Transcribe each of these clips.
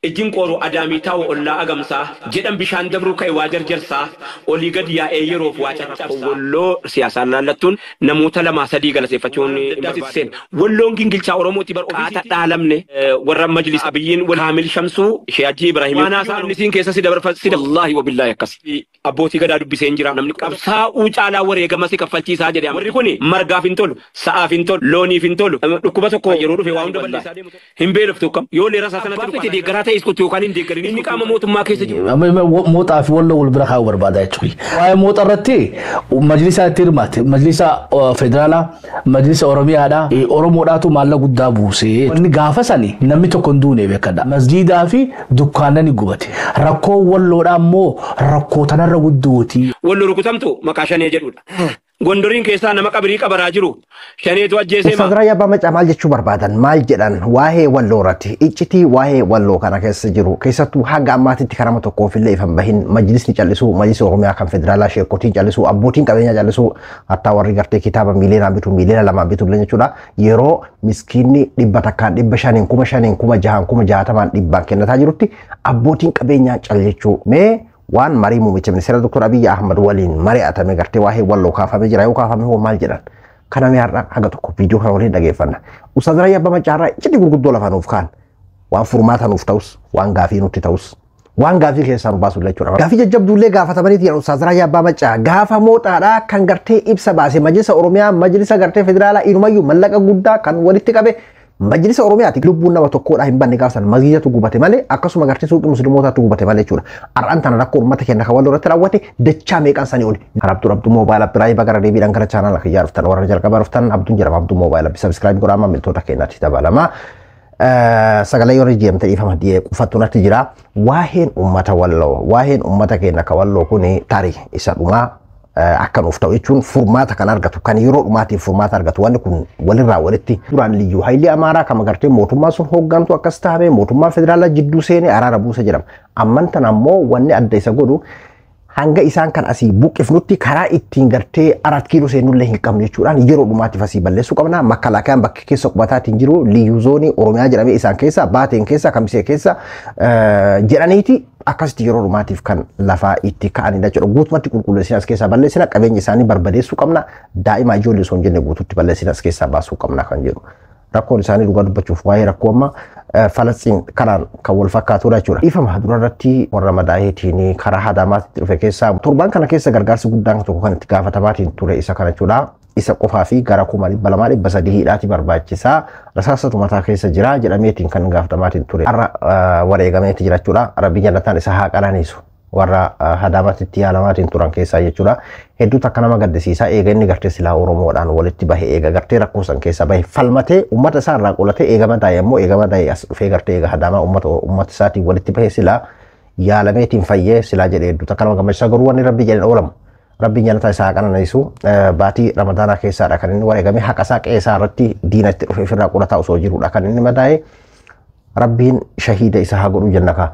ijin qoro adami tawo olla agamsa jedam bishan dabru kai wajar jarsa oli gad ya eyrof wacha wollo siyasa lalatun namuta lama sadi gala sefachon sen wollo ngingilcha oromoti bar qata dalamne warra majlis abiyin wal hamil shamsu shiaji ibrahim wana sa nisin kesa sida bar fasida wallahi wa billahi kasi aboti gada dubbi senjira namni qabsa u cala wore ga masi kafalti sa jadi amri kuni marga fintol saa fintol loni fintol dukuba tokko yero dufe wa unda balla himbe laftu kam yo le rasa sanatu de garata isku to kanin de garin ni kama motu ma kesa موطا في والله والبرخا وبربادا يتوي واي موطا رتي مجلس تيرمات مجلس فدرالا مجلس اوروميا دا اورومو داتو مالا غدا بوسي ني غافساني نمي تكوندوني بكدا مسجدا في دكانني غبتي ركو والله دامو ركو تنر غدوتي والله ركوتمتو مكاشني جدودا gondorin keessa nama qabrii qabaraa jiru shaneetu ajjeesee ma Sadraya ba maca maal jechuu barbaadan maal jedhan waa'ee walloorati icciti waa'ee walloo kana keessa jiru keessattuu haga ammaatitti karama tokkoo fillee ifan bahin majlisni callisu majlis oromiyaa kan federaalaa sheekotiin callisu abbootiin qabeenyaa callisu hatta warri gartee kitaaba miliyoona lama bitu jechuudha yeroo miskiinni dhibba takkaan dhibba shaniin kuma shaniin kuma jahaan kuma jaatamaan dhibbaan kennataa jirutti abbootiin qabeenyaa callechuu mee وان مري موميتش من سيرة دكتور أبي أحمد ولين مري أتامي قرتي واحد والله كافة مجرى وكافة هو مال جران كنا ميارنا حاجة تكو فيديو كانوا لين دقيقنا وصدر يا بما جارا جدي يقول دولة فانوف خان وان فورمات هنوف تاوس وان غافي نوتي تاوس وان غافي كيسان باسو لجورا غافي جب دولة غافة تمانيت يا وصدر يا بما جا غافة موت أرا كان قرتي إبسا باسي مجلس أوروميا مجلس قرتي فدرالا إنما يو ملقا قدا كان ولدت كابي Majlis Oromiyaa ti lubbuun nama tokko dha hin banne gaafsan masjidatu gubate malee akkasuma gartee suuqii musliimotaatu gubate malee jechuudha. Ar'aan tana rakkoo uummata keenya kan walirratti raawwate dachaa meeqaan sanii oli. Kan Abduu Mobile App Raayii bagara deebiidhaan gara chaanala kiyyaa dhuftan warra jalqabaa dhuftan Abduun jedhama Abduu Mobile App subscribe godhaa maamiltoota keenyaatti dabalama. Sagalee yoo rijeemte dhiifama dhiyee qufattu natti jira. Waa'een uummata walloo waa'een uummata keenya kan walloo kuni tarii isa dhumaa akan uftaw jechuun furmaata kan argatu kan yeroo dhumaatiif furmaata argatu wanni kun walirraa walitti duraan liyyuu hayli amaaraa kama gartee mootummaa sun hooggantu akkas taa'ame mootummaa federaalaa jidduu seenee araara buusa jedhama amman tan ammoo wanni adda isa godhu hanga isaan kan asii buqqifnutti karaa ittiin gartee 4 kiiloo seenullee hin qabne jechuudhaan yeroo dhumaatiif asii balleessuu qabna makalaakaan bakka keessa qubataatiin jiru liyyuu zoonii oromiyaa jedhamee isaan keessa baateen keessa kamisee keessa jedhaniiti akkasitti yeroo dhumaatiif kan lafaa itti ka'anidha jechuudha guutumatti qulqulleessina as keessaa balleessina qabeenya isaanii barbadeessuu qabna daa'ima ijoollee osoo hin jenne guututti balleessina as keessaa baasuu qabna kan jedhu rakkoon isaanii dhugaa dubbachuuf waa'ee rakkoo amma Falastiin kanaan kan wal fakkaatudha jechuudha. Ifama durarratti warra madaayeetiin karaa hadaamaatti dhufe keessaa torban kana keessa gargaarsi guddaan tokko kan itti gaafatamaatiin ture isa kana jechuudha. Isa qofaa fi gara 2,300 hidhaati barbaachisaa rasaasatu mataa keessa jira jedhameetiin kan gaafatamaatiin ture. Har'a wareegameeti jira jechuudha. Rabbi jannataan isa haa qananiisu. warra hadaamatti yaalamaatiin turan keessaa jechuudha. Hedduu takka nama gaddisiisaa eega inni gartee silaa Oromoodhaan walitti bahe eega gartee rakkoo san keessa bahe falmatee uummata isaa irraa qolatee eegama daa'e immoo eegama daa'e as dhufee gartee eega hadaamaa uummata isaatiin walitti bahe silaa yaalameetiin fayyee silaa jedhee hedduu takka nama gammachiisaa garuu wanni rabbi jedhan oolamu. Rabbiin jannata isaa qananiisu baatii Ramadaanaa keessaadha kan inni wareegame haqa isaa qe'ee isaa irratti diinatti dhufee ofirraa qolataa osoo jiruudha kan inni madaa'e Rabbiin shahiida isa haa godhu jannaka.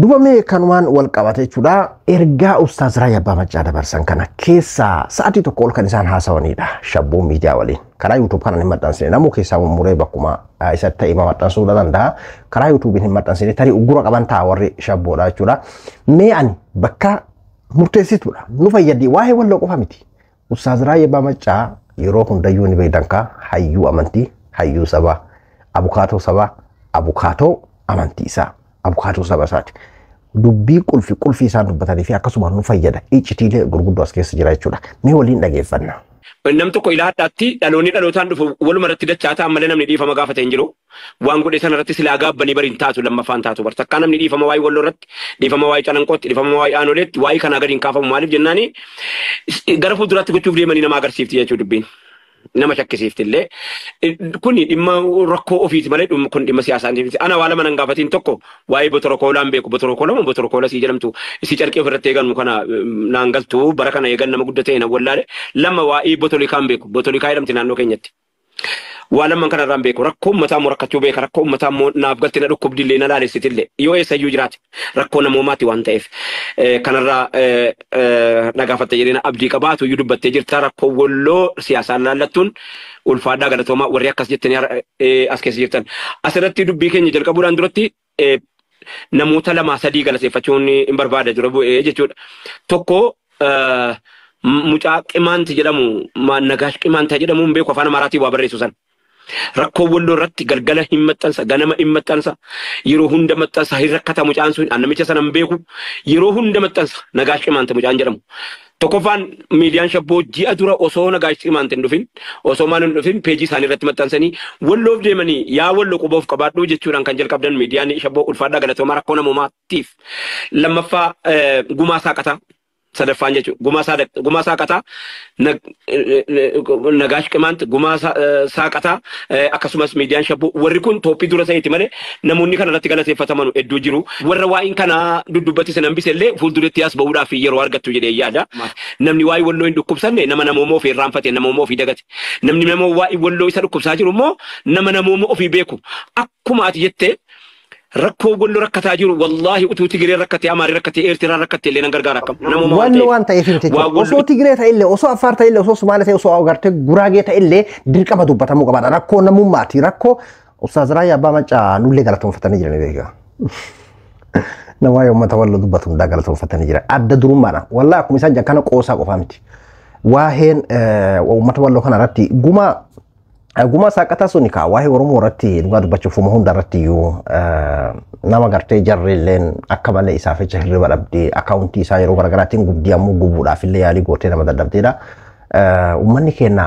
Dubame kanumaan wal qabate jechuudha. Ergaa Ustaaz Raayyaa Abbaa Maccaa dabarsan kana keessaa sa'aatii tokko ol kan isaan haasawanidha. Shabboo miidiyaa waliin. Karaa YouTube kanaan hin maxxansine namuu keessaa mummuree bakkuma isatti ta'e maxxansuu danda'a. Karaa YouTube hin maxxansine tarii uggura qaban ta'a warri shabboodha jechuudha. Mee ani bakka murteessituudha. Nu fayyaddi waa'ee walloo qofa miti. Ustaaz Raayyaa Abbaa Maccaa yeroo hundayyuu ni beektanka hayyuu amantii, hayyuu sabaa, abukaatoo sabaa, abukaatoo amantii isaa. Abukaatoo saba isaati. Dubbii qulfii isaan dubbatanii fi akkasuma nu fayyada. Iccitiilee gurguddoo as keessa jira jechuudha. Mee waliin dhageeffanna. Namni tokko ilaadhaatti dhaloonni dhalootaan dhufu waluma irratti dachaataa ammallee namni dhiifama gaafate hin jiru. Waan godhe sana irratti silaa gaabbanii bariin taatu lammaffaan taatu bar takkaa namni dhiifama waa'ee walloo irratti dhiifama waa'ee calanqootti dhiifama waa'ee aanoleetti waa'ee kanaa gadi hin kaafamu maaliif jennaani gara fuulduraatti gochuuf deemanii nama agarsiifti jechuu dubbiin. Nama shakkisiiftillee kuni dhimma rakkoo ofiiti malee kun dhimma siyaasaati. Ana waa lama nan gaafatiin tokko waa'ee botorokoolaan beeku botorokoola moo botorokoola sii jedhamtu isii carqee ofirratti eegannu kana naan galtu bara kana eegan nama guddaa ta'e na wallaale lama waa'ee botolikaan beeku botolikaa jedhamti naannoo keenyatti. Waa lamaan kanarraan beeku rakkoo uummataa moo rakkachuu beeka rakkoo uummataa moo naaf galti na dhukkubdillee na laalessitillee yoo eessayyuu jiraate rakkoo namoomaati waan ta'eef kanarraa na gaafatte jedhee abdii qabaatu iyyuu dubbattee jirta rakkoo walloo siyaasaan laallattuun ulfaadhaa galatoomaa warri akkas jettanii as keessa jirtan asirratti dubbii keenya jalqabuudhaan duratti namoota lama sadii galateeffachuun hin barbaada dura bu'ee jechuudha. Tokko mucaa qimaanti jedhamu Nagaash qimaanta jedhamu hin beeku afaan Amaaraatii waa barreessu san. Rakkoo walloo irratti galgala hin maxxansa ganama hin maxxansa yeroo hunda maxxansa hin rakkata mucaan sun namicha sana hin beeku yeroo hunda maxxansa Nagaash qimaanta mucaan jedhamu. Tokkoffaan miidiyaan shabboo ji'a dura osoo Nagaash qimaanta hin dhufin osoo maal hin dhufin peejii isaanii irratti maxxansanii walloof deemanii yaa walloo quboof qabaadhuu jechuudhaan kan jalqabdan miidiyaan shabboo ulfaadhaa galatoomaa rakkoo namoomaatiif. Lammaffaa gumaa saaqataa. Sadaffaan jechuudha gumaa saaqataa Nagaash qimaanta gumaa saaqataa akkasumas miidiyaan shabboo warri kun tooppii dura sa'iiti malee namoonni kana irratti galateeffataman hedduu jiru warra waa'in kana duddubbatti sana hambise illee fuulduretti as ba'uudhaaf yeroo argattu jedhee yaada namni waa'ii walloo hin dhukkubsanne nama namoomoo ofii irraanfate namoomoo ofii dagate namni namoo waa'ii walloo isa dhukkubsaa jiru immoo nama namoomoo ofii beeku akkuma ati jettee rakkoo walloo rakkataa jiru wallahi utuu Tigiree rakkatee Amaarii rakkatee Eertiraan rakkatee illee nan gargaara akkam namoomoo walloo waan ta'eef miti osoo Tigiree ta'e illee osoo Affaar ta'e illee osoo Sumaalee ta'e osoo agartee Guraagee ta'e illee dirqama dubbatamuu qabaadha rakkoo namummaati rakkoo Ustaaz Raayyaa Abbaa Maccaa nullee galatoonfatanii jiran beekaa nama uummata walloo dubbatu hundaa galatoonfatanii jira adda durummaadha wallahi akkuma isaan jakkana qoosaa qofaa miti waa'een uummata walloo kana irratti Guma saaqataa suni kaa waa'ee Oromoo irratti dhugaa dubbachuuf hunda irratti iyyuu nama gartee jarri illeen akka malee isaaf jecha hirriba dhabdee akkaawuntii isaa yeroo garaagaraatiin gubdii ammoo gubuudhaaf illee yaalii gootee nama dadhabdeedha. Uummanni keenya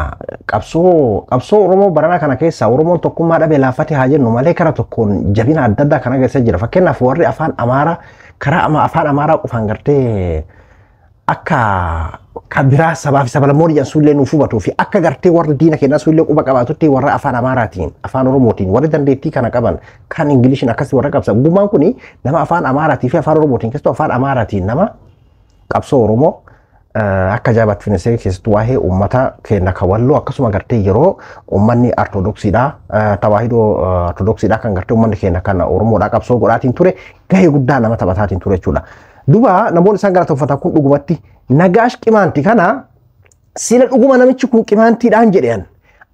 qabsoo Oromoo baranaa kana keessa Oromoon tokkummaa dhabee laafatee haa jennu malee karaa tokkoon jabina adda addaa kana keessa jira. Fakkeenyaaf warri afaan Amaaraa karaa afaan Amaaraa qofaan gartee akka kabiraa sabaaf sabalamoon jedhan sullee nuuf hubatu fi akka gartee warra diina keenyaa sullee quba qabaatutti warra afaan Amaaraatiin afaan Oromootiin warri dandeettii kana qaban kan Ingiliishiin akkasii warra qabsa. Gumaan kuni nama afaan Amaaraatii fi afaan Oromootiin keessattuu afaan Amaaraatiin nama qabsoo Oromoo akka jaabat finesee keessattuu waa'ee uummata keenya kawalloo akkasuma gartee yeroo uummanni Ortodoksiidhaa tawaahidoo Ortodoksiidhaa kan gartee uummanni keenya kan Oromoodhaa qabsoo godhaatiin ture gahee guddaa nama taphataatiin ture jechuudha. Duba namoonni isaan galatoonfatan kun dhugumatti Nagaash qimaanti kana sila dhuguma namichi kun qimaantiidhaan jedhan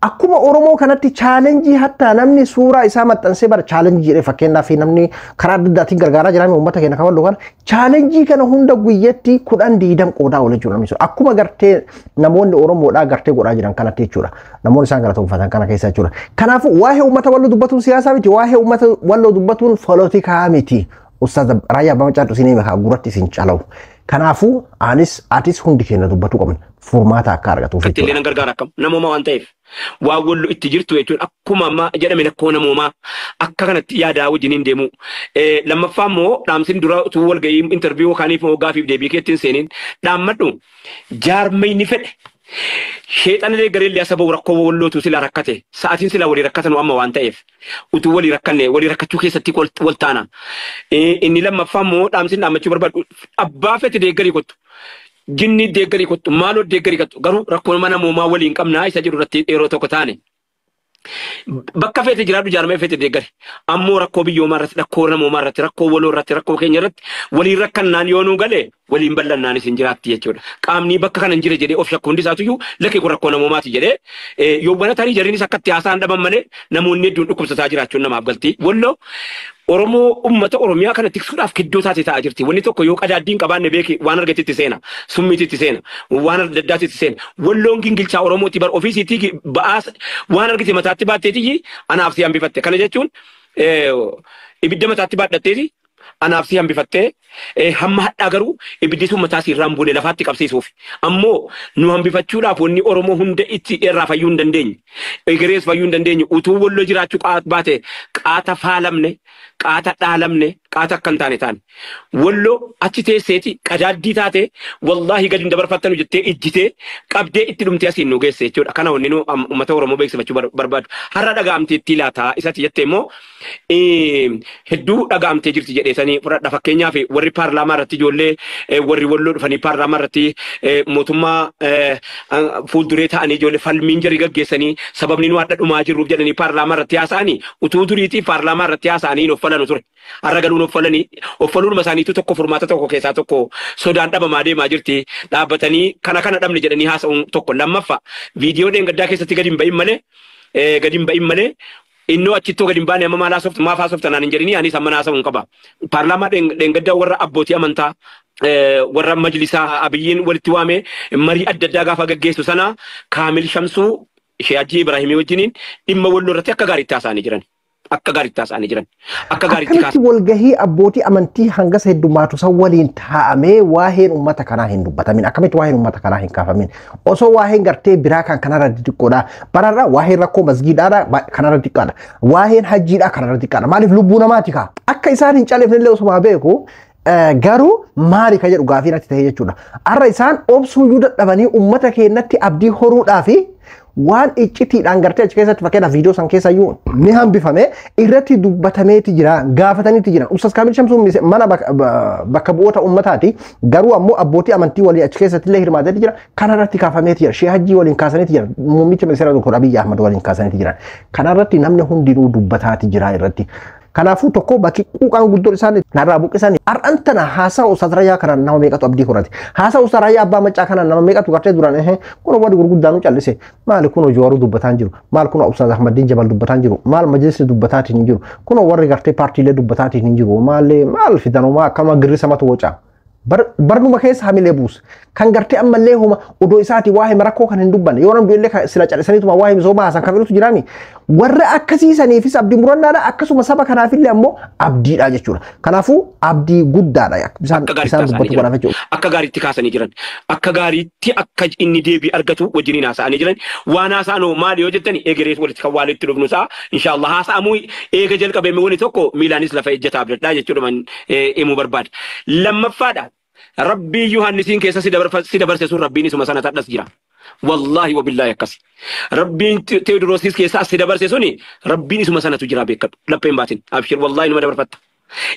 akkuma Oromoo kanatti chaalenjii hatta namni suuraa isaa maxxansee bara chaalenjii jedhee fakkeenyaaf namni karaa adda addaatiin gargaaraa jiraame uummata keenya kawalloo kana chaalenjii kana hunda guyyatti 10-20 qoodaa oola jechuudha namni akkuma gartee namoonni Oromoodhaa gartee godhaa jiran kanatti jechuudha namoonni isaan galatoonfatan kana keessa jechuudha. Kanaafuu waa'ee uummata walloo dubbatuun siyaasaa miti waa'ee uummata walloo dubbatuun poolitikaa miti. Ustaaz Raayyaa Abbaa Maccaa dhusinee makaa gurratti isin calawu. Kanaafuu atis hundi keenya dubbatu qabna furmaata akka argatuuf. Itti illee nan gargaara akkam namooma waan ta'eef waa walloo itti jirtu jechuun akkuma amma jedhame lakkoo namoomaa akka kanatti yaadaa wajjiniin deemu. Lammaffaa immoo dhaamsin dura utuu walgahii intarviiyuu kaaniif moo gaafiif deebii keettiin seeniin dhaammadhu jaarmayni fedhe. Sheexan illee garee illee asaba rakkoo wallootu sila rakkate sa'aatiin sila walii rakkatan amma waan ta'eef utuu walii rakkanne walii rakkachuu keessatti wal taana. Inni lammaffaa immoo dhaamsin dhaammachuu barbaadu abbaa fete deeggarii kottu jinni deeggarii kottu maaloo deeggarii kottu garuu rakkoo mana moomaa waliin qabnaa isa jiru irratti yeroo tokko taane. Bakka fete jiraatu jaarmee fete deeggare ammoo rakkoo biyyoomaa irratti rakkoo namoomaa irratti rakkoo waloo irratti rakkoo keenya irratti waliin rakkannaan yoo nuu galee waliin bal'annaanis hin jiraatti jechuudha. Qaamni bakka kana hin jire jedhee of shakku hundi isaatuyyuu lakkee kun rakkoo namoomaati jedhee yoo bana tarii jariinis akkatti haasaan dhaban malee namoonni hedduun dhukkubsataa jiraachuun namaaf galti. Walloo Oromoo ummata Oromiyaa kana tiksuudhaaf kiddoo taate ta'aa jirti. Wanni tokko yoo qadaaddiin qabaanne beeki waan argatetti seena summiititti seena waan adda addaatitti seena walloon gingilchaa Oromooti bar ofiisiitii ba'aa waan argite mataatti baatteetii anaaf si hambifatte. Kana jechuun ibidda mataatti baadhatteeti anaaf si hambifattee hamma hadhaa garuu ibiddi sun mataa si irraan buune lafaatti qabsiisuuf ammoo nu hambifachuudhaaf wanni Oromoo hunda itti irraa fayyuu hin dandeenye egerees fayyuu hin dandeenye utuu walloo jiraachuu baate qaata faalamne qaata dhaalamne qaata akkan taane walloo achi teesseeti qadaaddii taate wallahi gadi hin dabarfattanu jettee ijjitee qabdee itti dhumtee asiin nu geesse jechuudha. Kana wanni nu uummata Oromoo beeksifachuu barbaadu har'a dhaga'amtee itti laataa isatti jettee immoo hedduu dhaga'amtee jirti jedheesanii fudhadha. Fakkeenyaaf warri paarlaamaa irratti ijoollee warri walloo dhufanii paarlaamaa irratti mootummaa fuulduree ta'anii ijoollee falmiin jarii gaggeessanii sababni nu adda dhumaa jirruuf jedhanii paarlaamaa irratti haasa'anii utuu duriitii paarlaamaa irratti haasa'anii hin offalan ture. Har'a galuun offaluun isaaniitu tokko furmaata tokko keessaa tokko sodaan dhabamaa deemaa jirti. Dhaabbatanii kana dhabne jedhanii haasa'uun tokko. Lammaffaa viidiyoo dheengaddaa keessatti gadi hin ba'in malee إنه أشتو قديم باني أما لا صفت ما فاصفت أنا نجريني أني سمنا سون كبا برلمان دينغدا ورا أبوتي أمانتا ورا مجلس أبيين والتوامي مري أددا غافا جيسو سنة كامل شمسو شياجي إبراهيمي وجنين إما ولو رتي أكغاري تاساني جران أكغاري تاساني جران أكغاري تكاس akkanatti walgahii abbootii amantii hangas heddummaatu san waliin taa'amee waa'een uummata kanaa hin dubbatamin akkamitti waa'een uummata kanaa hin kaafamin osoo waa'een gartee biraa kan kanarra xiqqoodha bararra waa'een rakkoo masgiidaadha kanarra xiqqaadha waa'een hajjiidha kanarra xiqqaadha maaliif lubbuu namaati kaa akka isaan hin caleefnellee osoo beeku garuu maali ka jedhu gaafii natti ta'e jechuudha arra isaan obsuu iyyuu dadhabanii uummata keenyatti abdii horuudhaa fi waan iccitiidhaan gartee achi keessatti fakkeenyaaf viidiyoo san keessa iyyuu ni hambifame irratti dubbatameeti jira gaafataniiti jiran Ustaz Kaamil Shamsuun mana bakka bu'oota uummataati garuu ammoo abbootii amantii walii achi keessatti illee hirmaateeti jira kanarratti kaafameeti jira Shee Hajjii waliin kaasaniiti jira muummicha ministeera Dr. Abiy Ahmad waliin kaasaniiti jiran kanarratti namni hundinuu dubbataati jira irratti kanaafuu tokko bakki quuqaan guddoo isaanii narraa buqqisanii har'an tana haasaa Ustaz Rayyaa kana nama meeqatu abdii horate haasaa Ustaz Rayyaa abbaa maccaa kana nama meeqatu gartee duraan kun wadi gurguddaanu callise maali kun Jawaaru dubbataan jiru maal kun Ustaz Ahmadiin Jabal dubbataan jiru maal majlisni dubbataatiin hin jiru kun warri gartee paartiilee dubbataatiin hin jiru maal fidanuma akkama girrisa matu wocaa barnuma keessa hamilee buus kan gartee ammallee homa odoo isaati waa'ee marakkoo kan hin dubbanne yoo namni illee sila callisaniituma waa'ee misooma haasan kan filutu jiraami warra akkasiisaniifis abdii murannaadha akkasuma saba kanaafillee ammoo abdiidha jechuudha kanaafuu abdii guddaadha isaan dubbatu godhaaf jechuudha akka gaariitti kaasanii jiran akka gaariitti akka inni deebii argatu wajjiniin haasa'anii jiran waan haasa'anoo maali yoo jettani eegarees walitti kan waalitti dhufnu isaa inshaallah haasa'amuu eega jalqabee wani tokko miilaanis lafa ejjataa abdadhaa jechuudha man himuu barbaada lammaffaadha ربي يوحنسين كيسا سيدا برسسون ربي نسو مسانا تدس جرا والله وبالله يكسي ربي تيودروسيس كيسا سيدا برسسوني ربي نسو مسانا تجرا بيكت لبين باتن أبشر والله نما دبر فتا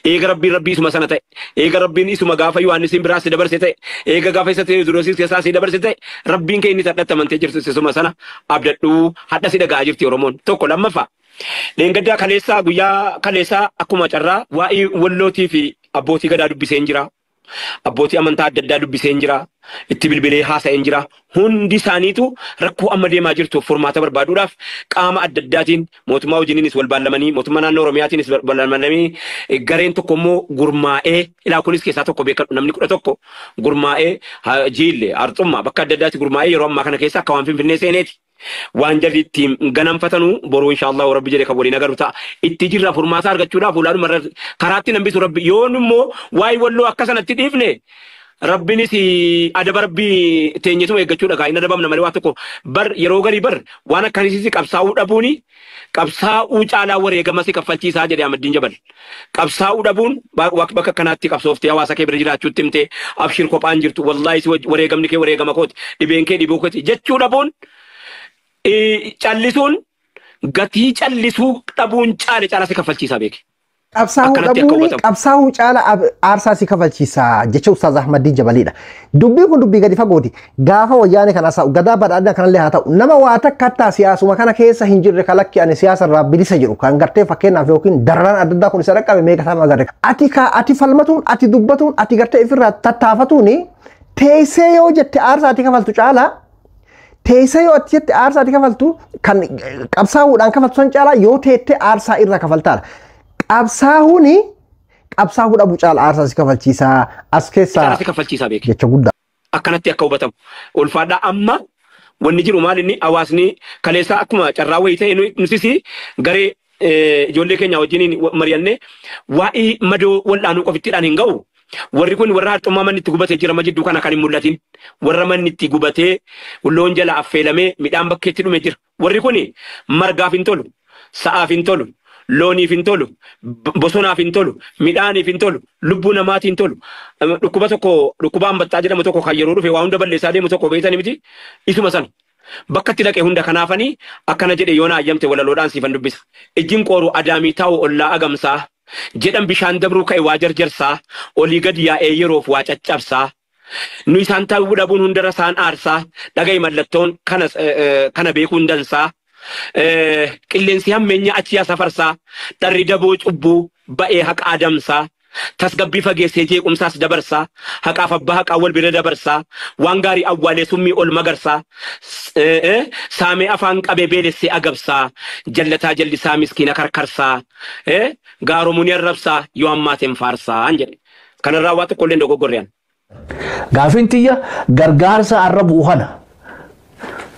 إيغا ربي نسو مسانا تي إيغا ربي نسو مغافا يوحنسين برا سيدا برسسي إيغا غافا سيدا تيودروسيس كيسا سيدا برسسي ربي كي نتدت من تجر سيسو مسانا أبدتو حتى سيدا غاجر تيورمون توكو لما فا لنگدا كاليسا غيا كاليسا أكما چرا وائي ولوتي في أبوتي غدا دبي سينجرا abbootii amantaa adda addaa dubbiseen jira itti bilbilee haasa'een jira hundi isaaniitu rakkoo amma deemaa jirtu furmaata barbaaduudhaaf qaama adda addaatiin mootummaa wajjiniinis wal baallamanii mootummaa naannoo Oromiyaatiinis wal baallamanii gareen tokko immoo gurmaa'ee ilaa kunis keessaa tokko beekadhu namni 11 gurmaa'ee jiille arxummaa bakka adda addaatti gurmaa'ee yeroo ammaa kana keessa akka waan Finfinnee seeneeti waan jalli ittiin ganamfatanu boruu inshaallah rabbi jedhe kan waliin agarru ta'a itti jirra furmaata argachuudhaaf ulaadhuma karaatti nambisu rabbi yoon immoo waa'ee walloo akka sanatti dhiifne rabbinis adaba rabbii teenyetuma eeggachuudha gaa hin adabamna malee waa tokko bar yeroo garii bar waan akkasiisi qabsaa'uu dhabuuni qabsaa'uu caalaa wareegamasi kaffalchiisaa jedhe Ahmadiin Jabal qabsaa'uu dhabuun bakka kanaatti qabsooftee hawaasa kee bira jiraachuutti himtee abshir kophaan jirtu wallaahi wareegamni kee wareegama kooti dhibeen kee dhibuu kooti jechuu dhabuun callisuun gatii callisuu dhabuun caala si kaffalchiisaa beeke. Qabsaa'uu caala aarsaa si kaffalchiisaa jecha Ustaaz Ahmadiin Jabalidha. Dubbii kun dubbii gadi fagooti. Gaafa wayyaane kana haasa'u gadaa badhaadhaa kanallee haa ta'u nama waa takkattaa siyaasuma kana keessa hin jirre kalakki ani siyaasa irraa bilisa jedhu kan gartee fakkeenyaaf yookiin dararaan adda addaa kun isa dhaqqabe meeqa sana agarre. Ati falmatuun ati dubbatuun ati gartee ifirraa tattaafatuun teessee yoo jette aarsaa ati kaffaltu caalaa teessee yoo ati jette aarsaa ati kaffaltu kan qabsaa'uudhaan kaffaltu san caalaa yoo teettee aarsaa irraa kaffaltaadha. Qabsaa'uu dhabu caala aarsaa si kaffalchiisaa as keessaa si kaffalchiisaa beeke jecha guddaa. Akkanatti akka hubatamu ulfaadhaa amma wanni jiru maal inni hawaasni kaleessaa akkuma carraa wayii ta'e nutis garee ijoollee keenya wajjiniin mari'annee waa'ee madoo wal'aanuu qofittiidhaan hin ga'u. Warri kun warra harxummaa manni itti gubatee jira majidduu kana kan hin mul'atin warra manni itti gubatee loon jala affeelamee midhaan bakkeetti dhume jira. Warri kun margaaf hin tolu, sa'aaf hin tolu, looniif hin tolu, bosonaaf hin tolu, midhaaniif hin tolu, lubbuu namaatiif hin tolu. Dhukkuba tokko dhukkuba hambattaa jedhamu tokko kan yeroo dhufe waa hunda balleessaa deemu tokko beektanii miti isuma sana. Bakka itti dhaqee hunda kanaafanii akkana jedhe yoona ayyamte walaloodhaan siifan dubbisa. Ijjiin qooruu adaamii taa'u ollaa agamsaa. Jedhan bishaan dabruu ka'e waa jarjarsaa olii gad yaa'ee yeroof waa caccabsaa nu isaan taa'uu dhabuun hundarra isaan aarsaa dhaga'i mallattoon kana beekuu hin dansaa qilleensi hammeenya achi yaa safarsaa dharri daboo cubbuu ba'ee haqa adamsaa tasgabbii fageessee jeequmsaas dabarsaa haqaaf abbaa haqaa wal bira dabarsaa waan gaarii awwaalee summii ol magarsaa saamee afaan qabee beelessee agabsaa jallataa jallisaa miskiina karkarsaa gaaromuu ni arrabsaa yoo ammaateen faarsaa jedhe kanarraa waa tokko illee dogoggorreen. Gaafin tiyya gargaarsa arrabu uhana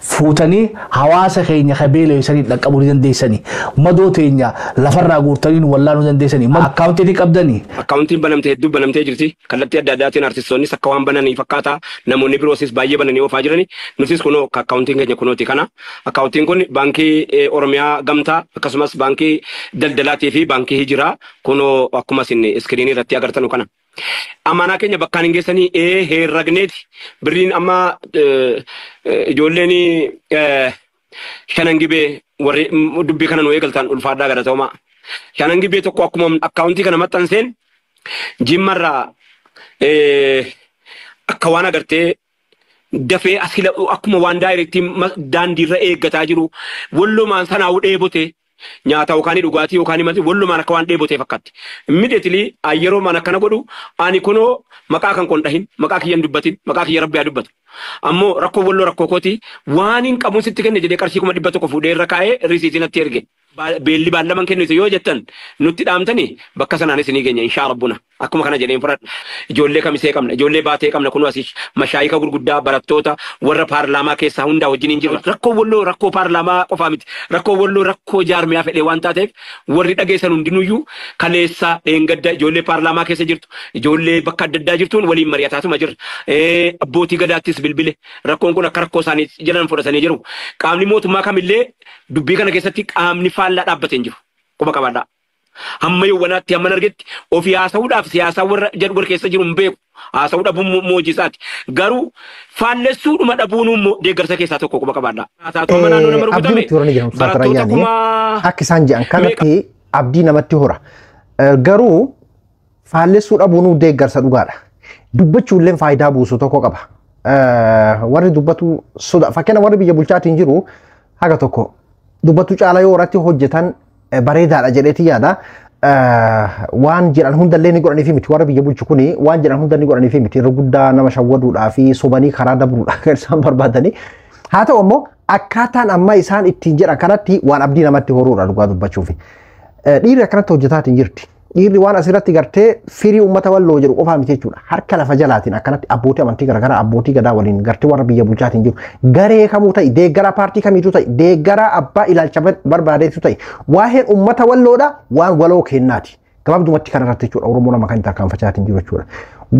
fuutanii hawaasa keenya kabeela isanii dhaqqabuu ni dandeessanii madoo teenya lafarraa guurtanii wallaanuu dandeessanii akkaawuntii qabdanii. Akkaawuntiin banamtee hedduu banamtee jirti kallattii adda addaatiin artistoonnis akka waan bananii fakkaata namoonni biroosis baay'ee bananii oofaa jirani nutis kunoo akkaawuntiin keenya kunooti kana akkaawuntiin kun baankii Oromiyaa Gamtaa akkasumas baankii Daldalaatii fi baankii Hijiraa kunoo akkuma isin iskiriinii irratti agartanu kana. Amana keenya bakkaan hin geessanii herragneeti birriin amma ijoolleen shanan gibee warri dubbii kana nu eegaltaan ulfaadhaa galatoomaa shanan gibee tokko akkuma akkaawuntii kana maxxanseen jimmarraa akka waan agartee dafee asila akkuma waan daayirektii daandiirra eeggataa jiru wallumaan sanaa dheebote nyaata yookaan dhugaatii yookaan mati wallumaan akka waan dheebotee fakkaatti. Immediately yeroo mana kana godhu ani kunoo maqaa kan qondahin maqaa kiyyan dubbatin maqaa kiyya rabbiyaa dubbatu. Ammoo rakkoo walloo rakkoo kooti waan hin qabuun sitti kenne jedhee qarshii 100 fuudhee irra kaa'ee risiitii natti erge. Beelli baallaman kennitu yoo jettan nutti dhaamtanii bakka sanaanis ni geenya inshaa rabbuna. Akkuma kana jedheen fudhadha. Ijoollee kamisee qabna ijoollee baatee qabna kunoo asii mashaayika gurguddaa barattoota warra paarlaamaa keessaa hundaa wajjin hin jirra. Rakkoo walloo rakkoo paarlaamaa qofaa miti. Rakkoo walloo rakkoo jaarmiyaa fedhee waan taateef warri dhageessan hundinuyyuu kaleessa dheengadda ijoollee paarlaamaa keessa jirtu ijoollee bakka adda addaa jirtuun waliin mari'ataatuma jirra. Abbootii gadaattis bilbile rakkoon kun akka rakkoo isaanii jedhan fudhatanii jiru. Qaamni mootummaa kamillee dubbii kana keessatti qaamni faallaa dhaabbatee hin jiru. Quba qabaadhaa. Hamma yawwanaatti hamma argetti ofii haasa'uudhaaf siyaasaa warra jedhu keessa jiru hin beeku. Haasa'uu dhabuun moojisaati. Garuu faallessuudhuma dhabuun immoo deeggarsa keessaa tokko quba qabaadhaa. Haasa'atuma naannoo nama rukutame. Barattoota kuma akka isaan jedhan kanatti abdii namatti hora. Garuu faallessuu dhabuun deeggarsa dhugaadha. Dubbachuulleen faayidaa buusu tokko qaba. Warri dubbatu soda fakkeenya warri biyya bulchaatiin jiru haga tokko dubbatu caalaa yoo irratti hojjetan bareedaadha jedheeti yaada. Waan jedhan hundallee ni godhanii fi miti warra biyya bulchu kuni waan jedhan hunda ni godhanii fi miti irra guddaa nama shawwaduudhaa fi sobanii karaa dabruudhaa kan isaan barbaadanii. Haa ta'u immoo akkaataan amma isaan ittiin jedhan kanatti waan abdii namatti horuudha dhugaa dubbachuuf. Dhiirri akkanatti hojjetaatiin jirti. Dhiirri waan asirratti gartee firii uummata walloo jedhu qofaa miti jechuudha. Harka lafa jalaatiin akkanatti abbootii amantii garaagaraa abbootii gadaa waliin gartee warra biyya bulchaatiin jiru. Garee kamuu ta'e deeggaraa paartii kamiitu ta'e deeggaraa abbaa ilaalcha barbaadeetu ta'e waa'een uummata walloodha waan waloo kennaati. Gabaabdumatti kanarratti jechuudha Oromoo nama kan tarkaanfachaatiin jiru jechuudha.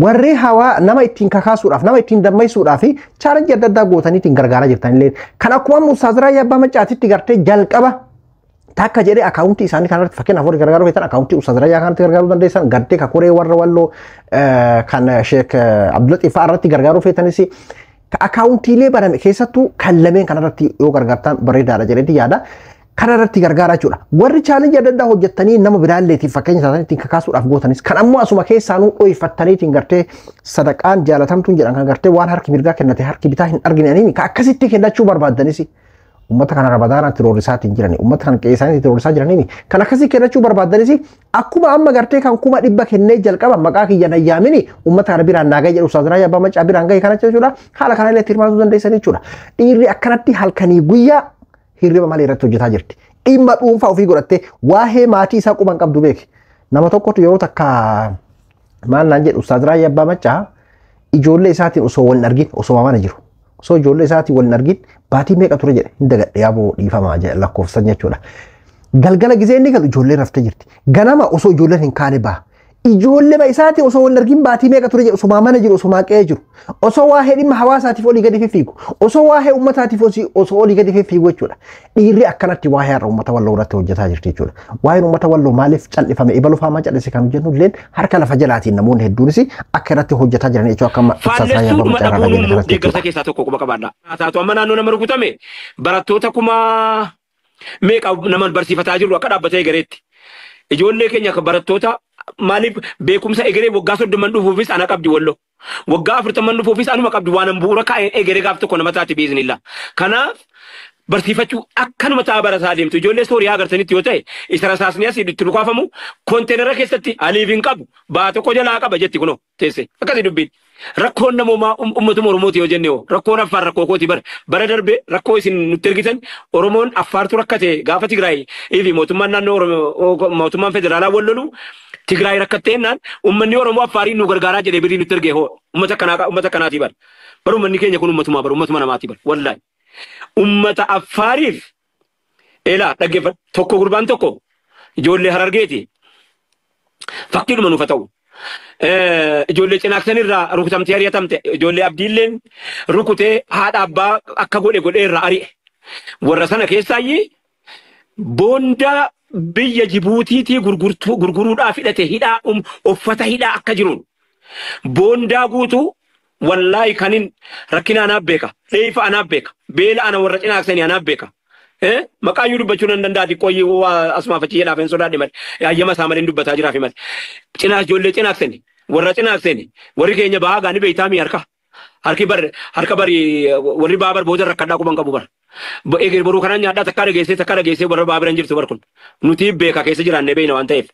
Warri hawaa nama ittiin kakaasuudhaaf nama ittiin dammaysuudhaaf chaalenjii adda addaa gootaniitiin gargaaraa jirtanillee kan akkuma Musaazira Yabbaa Maccaatitti gartee jalqaba takka jedhee akkaawuntii isaanii kanarratti fakkeenyaaf warri gargaaruu feetan akkaawuntii Musaazira Yaa kanatti gargaaruu dandeessan gartee kakoree warra walloo kan Sheek Abdulaxiifaa irratti gargaaruu feetanis akkaawuntiilee barame keessattuu kan lameen kanarratti yoo gargaartan bareedaadha jedheeti yaada. Kanarratti gargaaraa jechuudha. Warri chaalenjii adda addaa hojjettanii nama biraalleetiif fakkeenya isaanii ittiin kakaasuudhaaf gootanis kan ammoo asuma keessaanuu dho'ifattaniitiin gartee sadaqaan jaalatamtuun jedhan kan gartee waan harki mirgaa kennate harki bitaa hin arginaniin kan akkasitti kennachuu barbaaddanis uummata kana rabadaanaan tiroorrisaatiin jiranii uummata kana qeessaanii tiroorrisaa jiranii kan akkasii kennachuu barbaaddanis akkuma amma gartee kan 100 kennee jalqaba maqaa kiyyan ayyaamini uummata kana biraan naagee jedhu Musaazira Yabbaa Maccaa biraan gahee kana jechuudha. Haala kanallee hirmaasuu dandeessan jechuudha. Dhiirri akkanatti halkanii guyyaa hirriba malee irratti hojjetaa jirti. Dhimma dhuunfaa ofii godhattee waa'ee maatii isaa quban qabdu beeki. Nama tokkotu yeroo takka maal naan jedhu Musaazira Yabbaa Maccaa ijoollee isaatiin osoo wal hin argin osoo mana jiru. Osoo ijoollee isaatiin wal hin argin baatii meeqa ture jedhe hin dagadhe yaaboo dhiifamaa lakkoofsan jechuudha. Galgala gizee inni galu ijoolleen raftee jirti. Ganama osoo ijoolleen hin kaane ba'a. Ijoollee isaatii osoo wal argin baatii meeqa ture jedhu osoo mana jiru osoo qe'ee jiru. Osoo waa'ee dhimma hawaasaatiif olii gadi fiffiigu. Osoo waa'ee uummataatiif osoo olii gadi fiffiigu jechuudha. Dhiirri akkanatti waa'ee har'a uummata walloo irratti hojjetaa jirti jechuudha. Waa'een uummata walloo maaliif cal'ifame ebaluuf hamaa cal'ise kan jennu illeen harka lafa jalaatiin namoonni hedduunis akka irratti hojjetaa jiran jechuudha akka Musaazira Yabbaa Maccaa irraa gadi deeggarsa keessaa tokko quba qabaadha. Taatu amma naannoo nama rukutame barattoota kuma meeqa nama barsiifataa jiru akka dhaabbatee gareetti. Ijoollee keenya barattoota maaliif beekumsa egeree waggaa 30 dhufuufis ana qabdi walloo. Waggaa 40 dhufuufis anuma qabdi waan bu'uura kaa'een egeree gaaf tokko nama taati biiznillah. Kanaaf barsiifachuu akkanuma ta'a barataa deemtu ijoollee Sooriyaa agartanitti yoo ta'e isa rasaasni asii itti dhukaafamu konteenera keessatti aliif hin qabu baa tokko jalaa qaba jetti kunoo teesse akkasii dubbiin rakkoon namoomaa ummatuma Oromooti yoo jenne rakkoon Affaar rakkoo kooti bara darbe rakkoo isin nutti ergitan Oromoon Affaartu rakkate gaafa Tigraay fi mootummaan naannoo mootummaan federaalaa wal lolu Tigraay rakkateennaan ummanni Oromoo Affaariin nu gargaaraa jedhee birrii nutti ergee hoo ummata kanaati bar ummanni keenya kun ummatuma namaati wallahi ummata Affaariif ela dhaggeeffadhu tokko gurbaan tokko ijoollee Harargeeti fakkiidhuma nuuf ta'u ijoollee Cinaaqsan irraa rukutamtee ari'atamte ijoollee Abdiilleen rukutee haadha abbaa akka godhe irraa ari'e warra sana keessaayyii boondaa biyya Jibuutiitii gurguruudhaaf hidhate hidhaa uffata hidhaa akka jiruun boondaa guutuu wallahi kanin rakkina anaaf beeka dheefa anaaf beeka beela ana warra Cinaaqsanii anaaf beeka maqaayyuu dubbachuu nan danda'a xiqqooyyii waa asumaa fachi jedhaaf hin sodaadhe malee hayyama isaa malee dubbataa jiraaf malee ijoollee Cinaaqsanii warra Cinaaqsanii warri keenya bahaa gaanii beeytaamii harka bari warri baabar booda rakkadhaa quban qabu bara eegee boruu kanaan nyaadhaa takka dhageessee warra baabiran jirtu barkun nuti beeka keessa jiraannee beeyna waan ta'eef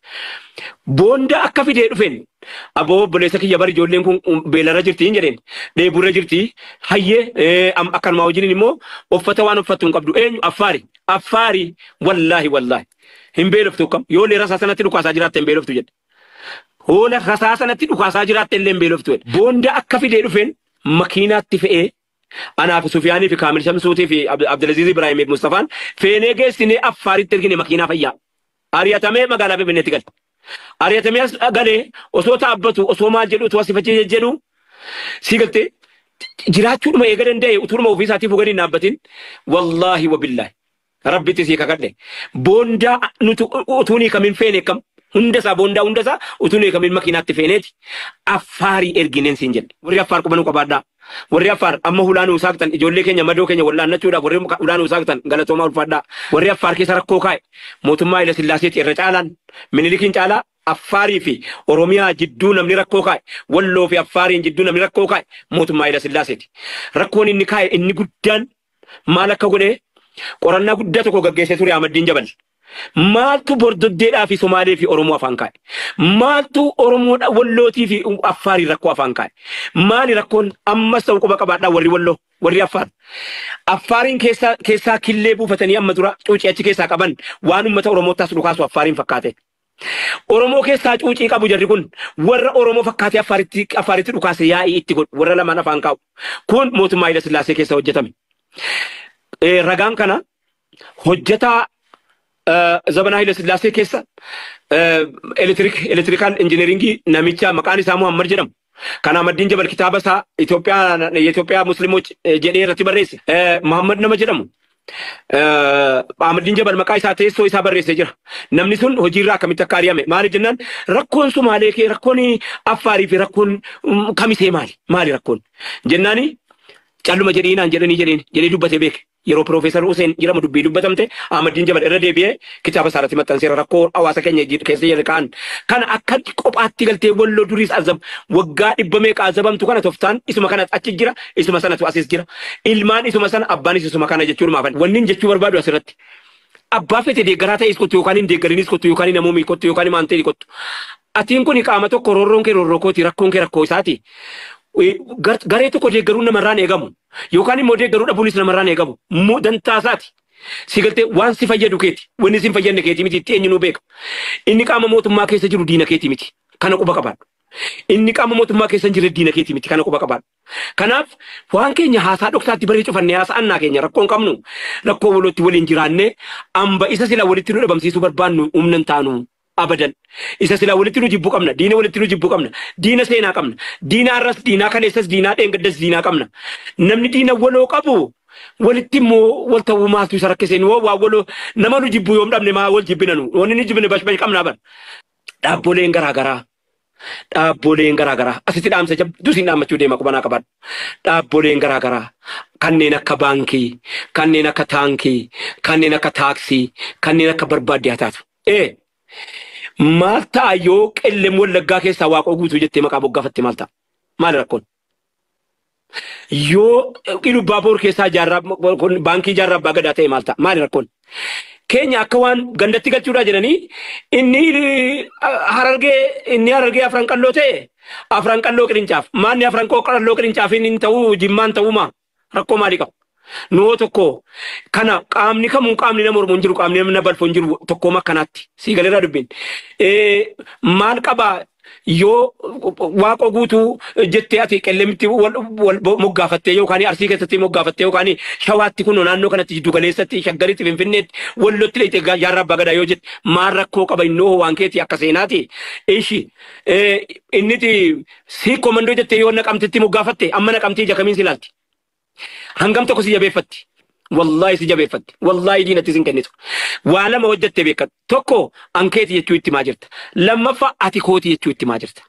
boonda akka fidee dhufeen aboo obboleessa kiyya bari ijoolleen kun beelarra jirti hin jedheen dheeburra jirti hayyee akkanumaa wajjin immoo uffata waan uffattu hin qabdu eenyu Affaari wallahi hin beeloftu kam yoo lee rasaa sanatti dhukaasaa jiraatte hin beeloftu jedhe hoola rasaa sanatti dhukaasaa jiraatte illee hin beeloftu jedhe boonda akka fidee dhufeen makiinaatti fe'ee anaaf Sufiyaanii fi Kaamil Shamsuutii fi Abdulaziz Ibrahim fi Mustafaan feenee geessinee Affaaritti ergine makiinaa fayyaa ari'atamee magaalaa Finfinneetti gale ari'atamee as galee osoo taabbatu osoo maal jedhu osoo asifachee jedhu si galtee jiraachuudhuma eega danda'e utuuruma ofiisaatii fuuganii hin dhaabbatin wallahi wabillahi rabbitti sii kakadhe boondaa nuti utuunii kamiin feene kam hundasaa boondaa hundasaa utuunii kamiin makiinaatti feeneeti Affaarii ergineen siin jedhe warri Affaar qubanuu qabaadhaa warri Affaar amma hulaanuu saaqtan ijoollee keenya madoo keenya wallaannachuudhaaf warri hulaanuu saaqtan galatoomaa ulfaadhaa warri Affaar keessa rakkoo kaa'e mootummaa Haile Sillaaseetti irra caalaan Minilikiin caalaa Affaarii fi Oromiyaa jidduu namni rakkoo kaa'e Walloo fi Affaariin jidduu namni rakkoo kaa'e mootummaa Haile Sillaaseetti rakkoon inni kaa'e inni guddaan maal akka godhee qorannaa guddaa tokko gaggeessee ture Ahmaddiin Jabal maaltu bordoddeedhaa fi Somaalee fi Oromoo afaan kaa'e maaltu Oromoodha Wallootii fi Affaarii rakkoo afaan kaa'e maali rakkoon ammas ta'u quba qabaadhaa warri Walloo warri Affaariin keessaa killee buufatanii amma dura cuucii achi keessaa qaban waan uummata Oromootaas dhukaasu Affaariin fakkaate Oromoo keessaa cuucii qabu jarri kun warra Oromoo fakkaatee Affaaritti dhukaase yaa'ii itti godhu warra lamaan afaan kaa'u kun mootummaa Haile Sillaasee keessa hojjetame ragaan kana hojjetaa Zabana Haile Sillaasee keessa elektirikaal injineeringii namicha maqaan isaa Muhammad jedhamu kana Ahmaddiin Jabal kitaaba isaa Itoophiyaa Musliimoch jedhee irratti barreesse Muhammad nama jedhamu Ahmaddiin Jabal maqaa isaa teessoo isaa barreessee jira namni sun hojiirraa akkamitti akka ari'ame maali jennaan rakkoon Sumaalee kee rakkoon Affaarii fi rakkoon Kamisee maali rakkoon jennaani calluma jedhiinaan jedhee dubbatee beeke yeroo Profeesar Hussein jedhamu dubbii dubbatamte Ahmaddiin Jabal irra deebi'ee kitaaba isaarratti maxxanseera rakkoo hawaasa keenya keessa jiru ka'an kana akka qophaatti galtee Walloo duriis azab waggaa 100 meeqa azabamtu kana toftaan isuma kana achi jira isuma sanatu asis jira ilmaan isuma sana abbaanis isuma kana jechuudha wanni jechuu barbaadu asirratti abbaa fete deeggaraa ta'e iskottu yookaan hin deeggarinis kottu yookaan namoomii kottu yookaan maantee kottu atiin kun qaama tokko roorroon kee roorroo kooti rakkoon kee rakkoo isaati garee tokko deeggaruun namarraan eegamu yookaan immoo deeggaruu dhabuunis namarraan eegamu dantaa isaati si galtee waan si fayyadu keeti wanni si hin fayyadne keeti miti itti eenyuun beeka inni qaama mootummaa keessa jiru diina keeti miti kana quba qabaadhu inni qaama mootummaa keessa hin jirre diina keeti miti kana quba qabaadhu kanaaf waan keenya haasaa dhoksaatti baree cufannee haasa'annaa keenya rakkoon qabnu rakkoo walootti waliin jiraannee amba isa sila walitti nu dhabamsiisuu barbaannu humnan taanu abadan isa sila walitti nu jibbu qabna diina walitti nu jibbu qabna diina seenaa qabna diina arras diina kaleessas diina dheengaddas diina qabna namni diina waloo qabu walitti immoo wal ta'uu maaltu isa rakkiseen waa waloo nama nu jibbu yoom dhabne maa wal jibbinanu wanni nu jibbine bash qabnaa bar dhaabboleen garaagaraa asitti dhaamsa jabduu siin dhaammachuu deema qubanaa qabaadhu dhaabboleen garaagaraa kanneen akka baankii kanneen akka taankii kanneen akka taaksii kanneen akka barbaadde haa taatu maal ta'a yoo qellem wallaggaa keessaa waaqoo guutuu jettee maqaa boggaafatte maal ta'a maali rakkoon Yoo ilu baabur keessa baankii jaarraa abbaa gadaa ta'e maal ta'a? Maali rakkoon? Keenya akka waan gandatti galchuudhaa jedhanii inni harargee afran qalloo ta'e afran qalloo qirincaaf maanni afran qalloo qirincaafin hin ta'uu jimmaan ta'uuma rakkoo maalii qabu? Nuu tokko kana qaamni kamuu qaamni nama Oromoo hin jiru qaamni nama balfoo hin jiru tokkooma akkanaatti sii galeerraa dubbin maal qabaa yoo waaqa guutuu jettee ati qellemitti moggaafattee yookaan arsii keessatti moggaafattee yookaan shawaatti kun naannoo kanatti jiddu galeessatti shaggaritti finfinneetti wallotti leete jaarraa abbaa gadaa yoo jette maal rakkoo qaba innoo waan keetii akka seenaati ishi inniti sii komandoo jettee yoo naqamtitti moggaafatte amma naqamtii jakamiin silaalti. Hangam tokko si jabeeffatti. Wallahi si jabeeffatti. Wallahi diinatti sin kennitu. Waa lama hojjatte beekan. Tokko ankeeti jechuu itti maa jirta. Lammaffaa ati kooti jechuu itti maa jirta.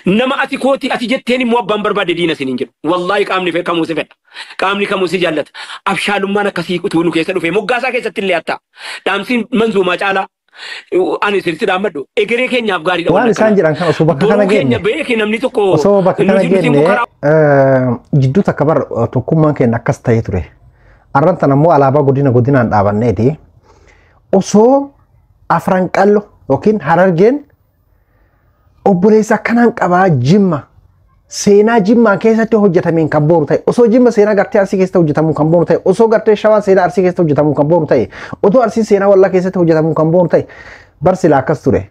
Nama ati kooti ati jetteen immoo abbaan barbaade diina sin hin jedhu. Wallahi qaamni kamuu si fedha. Qaamni kamuu si jaallata. Abshaalummaan akkasii utuu keessa dhufe moggaasaa keessatti illee hatta. Dhaamsiin manzuumaa caalaa. Ani sirriitti dhaammadhu. Egeree keenyaaf gaariidha. Waan isaan jiran kan osoo bakka kana keenya beekee namni tokko osoo bakka kana geenne jidduu takka bar tokkummaan keenya akkas ta'ee ture. Arran tan ammoo alaabaa godinaan dhaabanneeti. Osoo afran qallo yookiin harargeen obboleessa akkanaan qabaa Jimma seenaa Jimmaa keessatti hojjetameen kan boonu ta'e osoo Jimma seenaa gartee Arsii keessatti hojjetamuu kan boonu ta'e osoo gartee Shawaan seenaa Arsii keessatti hojjetamuu kan boonu ta'e osoo Arsii seenaa Wallaa keessatti hojjetamuu kan boonu ta'e barsila akkas ture.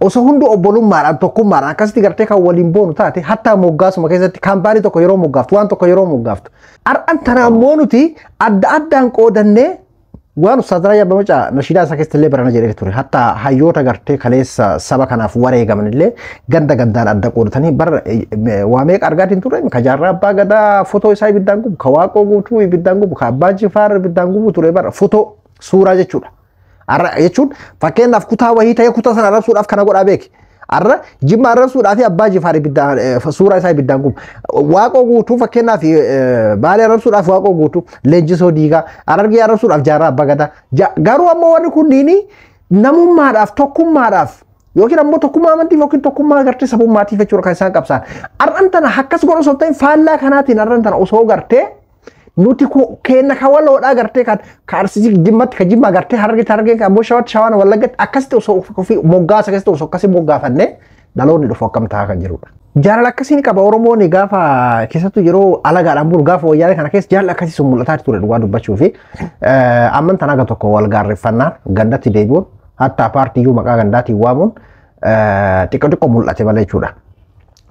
Osoo hundi obbolummaadhaan tokkummaadhaan akkasitti gartee kan waliin boonu taate hatta moggaasuma keessatti kaampaanii tokko yeroo moggaaftu waan tokko yeroo moggaaftu. Har'an tana ammoo nuti adda addaan qoodannee waan Ustaazaa Yabbamacaa nashiidaa isaa keessatti illee barana jedhee ture. Hatta hayyoota gartee kaleessa saba kanaaf wareegaman illee ganda gandaan adda qoodatanii bara waa meeqa argaatiin ture. Ka jaarraa abbaa gadaa fotoo isaa ibiddaan gubu, ka waaqoo guutuu ibiddaan gubu, ka abbaa jifaar ibiddaan gubu ture bara fotoo suuraa jechuudha. Arra jechuun fakkeenyaaf kutaa wahii ta'ee kutaa sana arrabsuudhaaf kana godhaa beeki. Arra Jimma arrabsuudhaaf abbaa jifaar ibiddaan suuraa isaa ibiddaan gubu. Waaqoo guutuu fakkeenyaaf Baalee arrabsuudhaaf waaqoo guutuu Leenjisoo Diigaa Harargee arrabsuudhaaf jaarraa abbaa gadaa. Garuu ammoo warri kunniin namummaadhaaf tokkummaadhaaf yookiin ammoo tokkummaa amantiif yookiin tokkummaa gartee sabummaatiif jechuudha kan isaan qabsaan. Arran tana akkas godhu osoo ta'in faallaa kanaatiin arran tana osoo gartee nuti kenna ka walloodhaa gartee kan Arsii Jimmatti ka Jimmaa gartee Harargee kan ammoo Shawaan Wallaggaatti akkasitti osoo moggaasa keessatti osoo akkasii moggaafanne dhaloonni dhufu akkam ta'aa kan jirudha. Jaalala akkasiin qaba Oromoon gaafa keessattuu yeroo alagaadhaan bulu gaafa wayyaanee kana keessa jaalala akkasii sun mul'ataa ture dhugaa dubbachuu fi amman tanaga tokko wal gaarreeffannaan gandatti deebi'uun hatta paartiyyuu maqaa gandaatiin waamuun xiqqoo mul'ate malee jechuudha.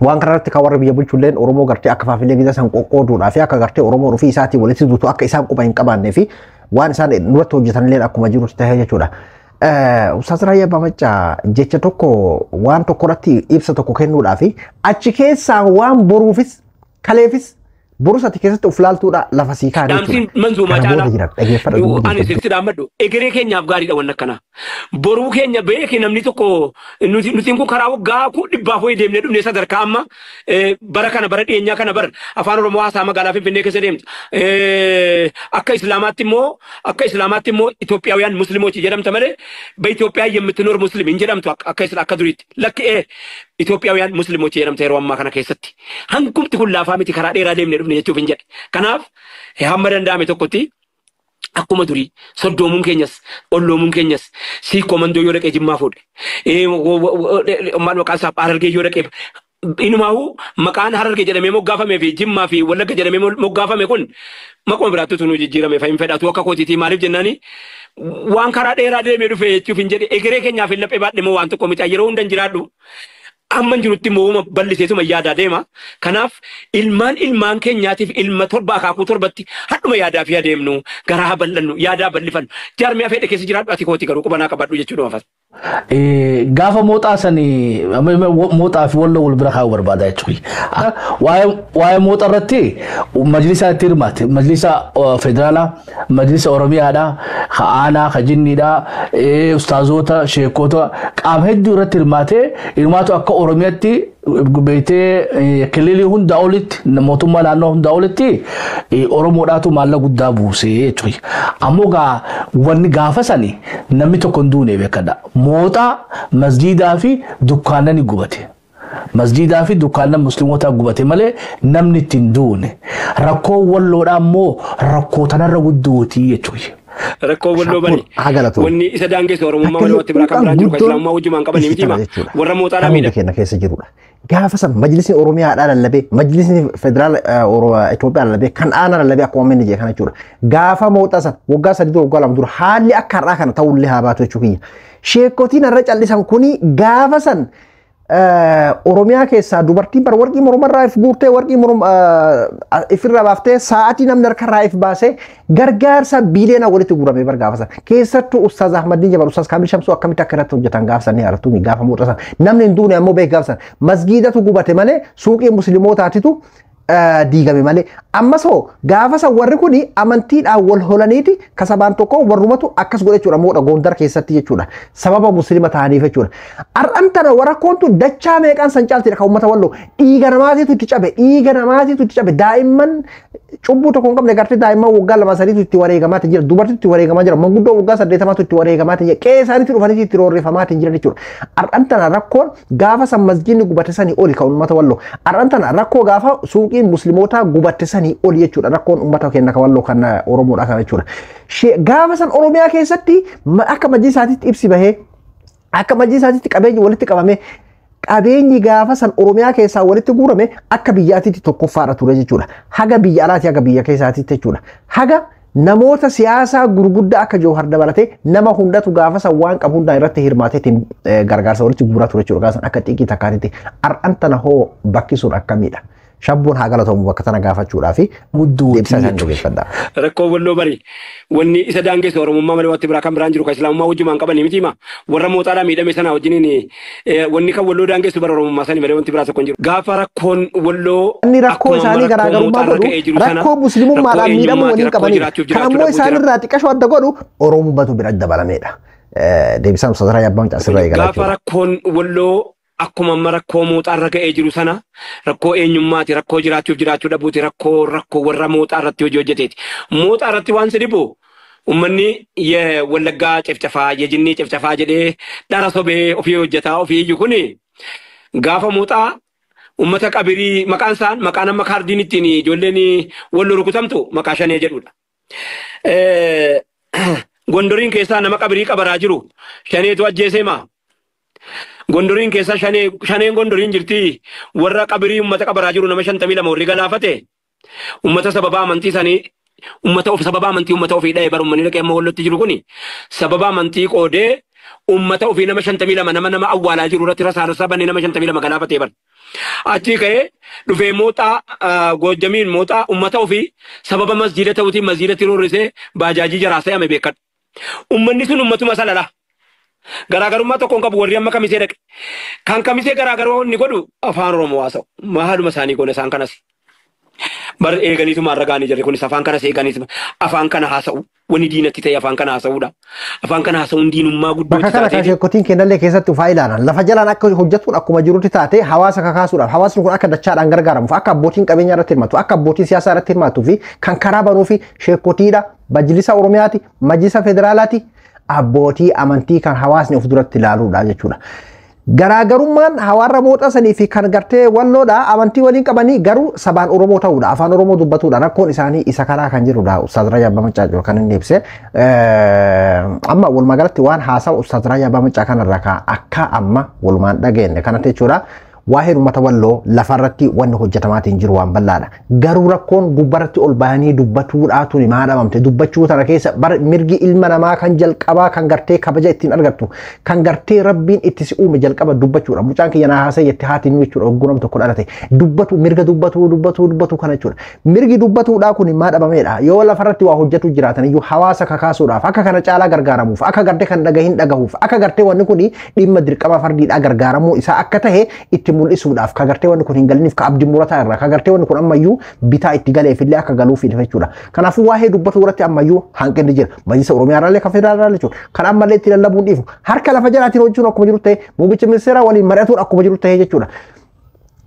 Waan kanarratti kan warra biyya bulchulleen Oromoo gartee akka faafilee gisa san qoqqooduudhaa fi akka gartee Oromoo dhufii isaatii walitti duutu akka isaan quba hin qabaannee fi waan isaan nurratti hojjetanillee akkuma jirutti ta'ee jechuudha. Ustaazaa Yabbamacaa jecha tokko waan tokko irratti ibsa tokko kennuudhaa fi achi keessaa waan boruufis kaleefis borusati keessatti of laaltuudha lafa sii kaa'ee dhaamsiin manzuumaa caalaa ani sirriitti dhaammadhu egeree keenyaaf gaariidha waan akkana boruu keenya beekee namni tokko nuti kun karaa waggaa 100 ho'i deemnee dhumne sadarkaa amma bara kana bara dhiyeenyaa kana bara afaan Oromoo haasaa magaalaa Finfinnee keessa deemtu akka Islaamaatti immoo Itoophiyaawiyaan Musliimochi jedhamta malee ba Itoophiyaa የምትኖር ሙስሊም hin jedhamtu akka duriitti lakki Itoophiyaawiyaan Musliimochi jedhamta yeroo ammaa kana keessatti hangumti kun laafaa miti karaa dheeraa deemnee dhumne jechuuf hin jedhe kanaaf hamma danda'ame tokkotti akkuma durii soddoomuun keenyas olloomuun keenyas sii komandoo yoo dhaqee Jimmaa fuudhe maal maqaan isaa Harargee yoo dhaqee inumaahu maqaan Harargee jedhamee moggaafamee fi Jimmaa fi Wallagga jedhamee moggaafame kun maquma biraattu nu jijjiirame fa hin fedhatu akka kootiitii maaliif jennaani waan karaa dheeraa deemee dhufe jechuuf hin jedhe egeree keenyaaf hin laphee baadhe moo waan tokko miti yeroo hundan jiraadhu amman jirutti immoo balliseetuma yaadaa deema kanaaf ilmaan keenyaatiif ilma torba akaakuu torbatti hadhuma yaadaa fi adeemnu garaa bal'annu yaadaa bal'ifannu jaarmiyaa fedhe keessa jiraadhu ati kooti garuu qubanaa qabadhu jechuudha mafas. Gaafa mooxaa sanii mooxaa fi walloo wal bira kaa'uu barbaada jechuudha. Waa'ee mooxaa irratti majlisa itti hirmaate majlisa federaalaa majlisa Oromiyaadhaa aanaa Jinniidhaa ustaazota sheekota qaama hedduu irratti hirmaatu akka Oromiyaatti beeytee kililii hundaa olitti mootummaa naannoo hundaa olitti Oromoodhaatu maallaqa guddaa buusee jechuudha. Ammoo wanni gaafa sanii namni tokko hin duune beekadha. Mooxaa masjiidaa fi dukkaanni gubate. masjiidaa fi dukkaana musliimotaa gubate malee namni ittiin duune rakkoo walloodhaa immoo rakkoo tanarra gudduutii jechuudha. Rakkoo walloo bani wanni isa daangeessa oromummaa walii watti biraa kan biraan jiru kan islaamummaa wajjumaan qabanii miti hima warra mooxaadhaa miidha. Kenna keessa jirudha. Gaafa san majlisni Oromiyaadhaa lallabee majlisni federaal Itoophiyaa lallabee kan aanaa lallabee akkuma inni jee kana jechuudha. Gaafa mooxaa san waggaa 3 waggaa 2 dura haalli akka har'aa kana ta'ullee haa baatu jechuu kiyya. Sheekotiin irra callisan kuni gaafa san Oromiyaa keessaa dubartiin bar warqii mormarraa if guurtee warqii ifirraa baaftee sa'aatii namni harkarraa if baasee gargaarsa biiliyoona walitti guurame bar gaafa san keessattuu Ustaaz Ahmadiin Jabar Ustaaz Kaamil Shamsuu akkamitti akka irratti hojjetan gaafa san ni argatu gaafa mooxaa san namni hin duune ammoo beek gaafa san masgiidatu gubate malee suuqii musliimootaatitu diigame malee ammas hoo gaafa san warri kuni amantiidhaan wal holaniiti kasabaan tokko warrumatu akkas godhe jechuudha moodha Gondar keessatti jechuudha sababa muslima ta'aniif jechuudha har'an tana warakkoontu dachaa meeqaan san caaltidha kan uummata walloo dhiiga namaatiitu itti cabe daa'imman cubbuu tokko hin qabne gartee daa'imman waggaa 2-3 itti wareegamaati jira dubartii itti wareegamaa jira manguddoo waggaa 8 itti wareegamaati jira qe'ee isaaniitti dhufanii itti roorrifamaati jira jechuudha har'an tana rakkoon gaafa san masjiidni gubate sanii oli kan uummata walloo har'an tana rakkoo gaafa suuqiin musliimotaa gubate sanii oli jechuudha rakkoon uummata keenya kan walloo kan Oromoodha kan jechuudha gaafa san Oromiyaa keessatti akka majlisaatitti ibsi bahee akka majlisaatitti qabeenyi walitti qabame qabeenyi gaafa san Oromiyaa keessaa walitti guurame akka biyyaatitti tokkoffaadha ture jechuudha haga biyya alaati haga biyya keessaatitti jechuudha haga namoota siyaasaa gurguddaa akka Jawhar dabalatee nama hundatu gaafa san waan qabu hundaa irratti hirmaateetiin gargaarsa walitti guuraa ture jechuudha gaafa san akka xiqqii takkaatitti har'an tana hoo bakki sun akkamiidha. Shabboon haa galatamu bakka tana gaafachuudhaa fi deebisa isaan dhugeeffadha. Rakkoo walloo bari wanni isa daangeessa oromummaa malee watti biraa kan biraan jiru kan islaamummaa wajjumaan qabanii miti hima warra mooxaadhaa miidhame sana wajjiniin wanni kan walloo daangeessu bara oromummaa sanii malee wanti biraa tokko hin jiru. Gaafa rakkoon walloo inni rakkoo isaanii garaagarummaa godhu rakkoo muslimummaadhaan miidhamu waliin qabanidha. Kan ammoo isaanirraa xiqqashoo adda godhu oromummatu bira dabalameedha. Deebisaan Ustaaz Yabbaan Caasirraa eegalaa jechuudha. Gaafa rakkoon walloo akkuma amma rakkoo mooxaarra ga'ee jiru sana rakkoo eenyummaati rakkoo jiraachuu dhabuuti rakkoo warra mooxaarratti hojii hojjeteeti. Mooxaarratti waan si dhibu ummanni wallaggaa cefcafaa jinnii cefcafaa jedhee dhara sobee ofii hojjetaa ofii iyyu kuni gaafa mooxaa ummata qabirii maqaan isaan maqaan amma kaardiin ittiin ijoolleen walloo rukutamtu maqaa shanee jedhudha. Gondoriin keessaa nama qabirii qabaraa jiru shaneetu ajjeesee maa. Gondoriin keessa shaneen gondoriin jirti warra qabirii ummata qabaraa jiru nama 52 warri galaafate ummata sababa amantii sanii sababa amantii ummata ofii dha'ee bar ummanni dhaqee amma wallotti jiru kuni sababa amantii qoodee ummata ofii nama 52 nama awwaalaa jiru irratti rasaasa banee nama 52 galaafatee bar achi ka'ee dhufee mooxaa goojjamiin mooxaa ummata ofii sababa masjiida ta'uutiin masjiida tiroorrisee baajaajii jaraasee ame beekadha ummanni sun ummatuma salala. Garaagarummaa tokkoon qabu warri amma kamisee dhaqe kan kamisee garaagaroo inni godhu afaan Oromoo haasa'u maaluma isaanii goone isaan kanas bar eeganiituma arragaanii jirre kunis afaan kanas eeganiituma afaan kana haasa'u wani diinatti ta'e afaan kana haasa'uudha afaan kana haasa'uun diinummaa guddoo bakka kana sheekotiin kennallee keessatti faayidaan lafa jalaan akka hojjetuun akkuma jirutti taate hawaasa kakaasuudhaaf hawaasni kun akka dachaadhaan gargaaramuuf akka abbootiin qabeenyaa irratti hirmaatu akka abbootiin siyaasaa irratti hirmaatuu fi kan karaa banuu fi sheekotiidha majlisa Oromiyaati majlisa federaalaati. Abbootii amantii kan hawaasni of duratti ilaaluudha jechuudha. Garaagarummaan hawaarra mooxaa sanii fi kan gartee walloodha amantii waliin qabanii garuu sabaan Oromoo ta'uudha afaan Oromoo dubbatuudha rakkoon isaanii isa karaa kan jirudha Ustaaz Yabbaa Maccaa kan inni ibse amma walumaa galatti waan haasawa Ustaaz Yabbaa Maccaa kanarraa akka amma walumaan dhageenye kanatti jechuudha. Waa'ee uummata walloo lafarratti wanni hojjetamaatiin jiru waan bal'aadha. Garuu rakkoon gubbarratti ol bahanii dubbatuudhaatu ni maadhamamte. Dubbachuu tana keessa mirgi ilma namaa kan jalqabaa kan gartee kabaja ittiin argattu kan gartee rabbiin itti si uume jalqaba dubbachuudha. Mucaan kiyya naa haasa'e jettee haatiin jechuudha ogguunam tokko dhalate. Mirga dubbatu kana jechuudha. Mirgi dubbatuudhaa kun maadhamameedha. Yoo lafarratti waa hojjetu jiraatan iyyuu hawaasa kakaasuudhaaf akka kana caalaa gargaaramuuf akka gartee kan dhagahin dhagahuuf akka gartee wanni kun dhimma dirqama fardiidhaa gargaaramuu isaa akka tahe itti mul'isuudhaaf ka gartee wanni kun hin galiniif ka abdii murataa irraa ka gartee wanni kun ammayyuu bitaa itti galeef illee akka galuuf jechuudha. Kanaafuu waa'ee dubbatu irratti ammayyuu hanqinni jira. Majlisa Oromiyaa irraallee kan federaalaa jechuudha. Kan ammallee itti lallabuun dhiifu harka lafa jalaatiin hojjechuun akkuma jiru ta'e muummicha ministeeraa waliin mari'atuun akkuma jiru ta'e jechuudha.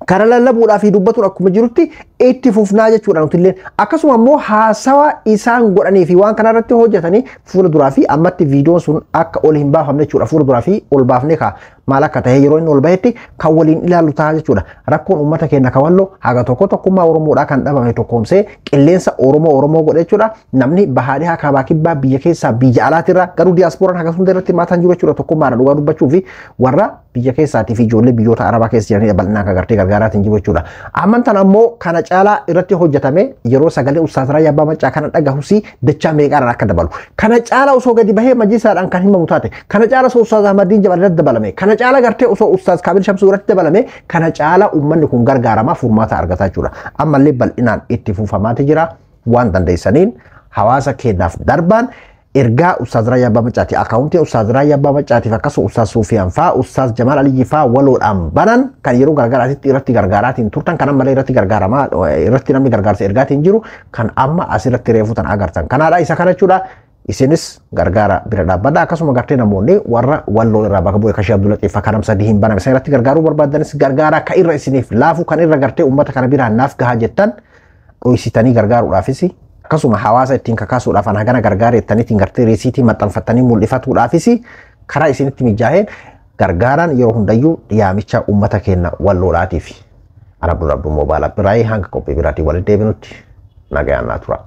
Kana lallabuudhaa fi dubbatuun akkuma jirutti itti fufnaa jechuudha nutillee akkasuma immoo haasawa isaan godhanii fi waan kana irratti hojjetanii fuula duraa fi ammatti viidiyoon sun akka ol hin baafamne jechuudha fuula duraa fi ol baafnee kaa maal akka ta'e yeroo inni ol bahetti kan waliin ilaalu ta'a jechuudha. Rakkoon uummata keenya kan walloo haga tokkummaa Oromoodhaa kan dhabame tokkoomsee qilleensa Oromoo godhe jechuudha. Namni bahaadhaa kaabaa kibbaa biyya keessaa biyya alaatirraa garuu diiyaasporaan haga hunda irratti maataan jiru jechuudha. Tokkummaadha dhugaa dubbachuu fi warra biyya keessaatii fi ijoollee biyyoota Arabaa keessa jiranidha bal'inaan kan gartee gargaaraatiin jiru jechuudha. Ammantan ammoo kana caalaa irratti hojjetame yeroo sagalee Ustaaz Raayyaa Abbaa Maccaa kana dhagahusi dachaa meeqaan akka dabalu. Kana caalaa osoo gadi bahee majlisaadhaan kan himamu taate kana caalaa osoo Ustaaz Ahmadiin Jabal irratti dabalame kana caalaa gartee osoo Ustaaz Kaabil Shamsuu irratti dabalame kana caalaa uummanni kun gargaaramaa furmaata argataa jechuudha. Ammallee bal'inaan itti fuufamaati jira waan dandeessaniin hawaasa keenyaaf darbaan ergaa Ustaaz Raayyaa Abbaa Maccaati akaawuntii Ustaaz Raayyaa Abbaa Maccaatiif akkasuma Ustaaz Suufiyaan faa Ustaaz Jamaal Aliyyi faa waloodhaan banan kan yeroo gargaaraatitti irratti gargaaraatiin turtan kan ammallee irratti gargaaramaa irratti namni gargaarsa ergaatiin jiru kan amma asirratti reefuutan agartan kanaadha isa kana jechuudha. Isinis gargaara bira dhaabbadha akkasuma gartee namoonni warra walloo irraa bakka bu'ee Kashii Abdul Latiif kanam sadii hin baname isa irratti gargaaruu barbaadanis gargaara ka irra isiniif laafu kan irra gartee uummata kana biraan naaf gahaa jettan dhoysitanii gargaaruudhaafis akkasuma hawaasa ittiin kakaasuudhaaf hagana gargaareettaniitiin gartee reesiitii maxxanfattanii mul'ifatuudhaafis karaa isinitti mijaaheen gargaaraan yeroo hundayyuu yaamicha uummata keenya walloodhaatiif ana Abdul Abdul Mobaala biraayii hanga qophii biraatii walitti deebinutti nagayaan naa tura.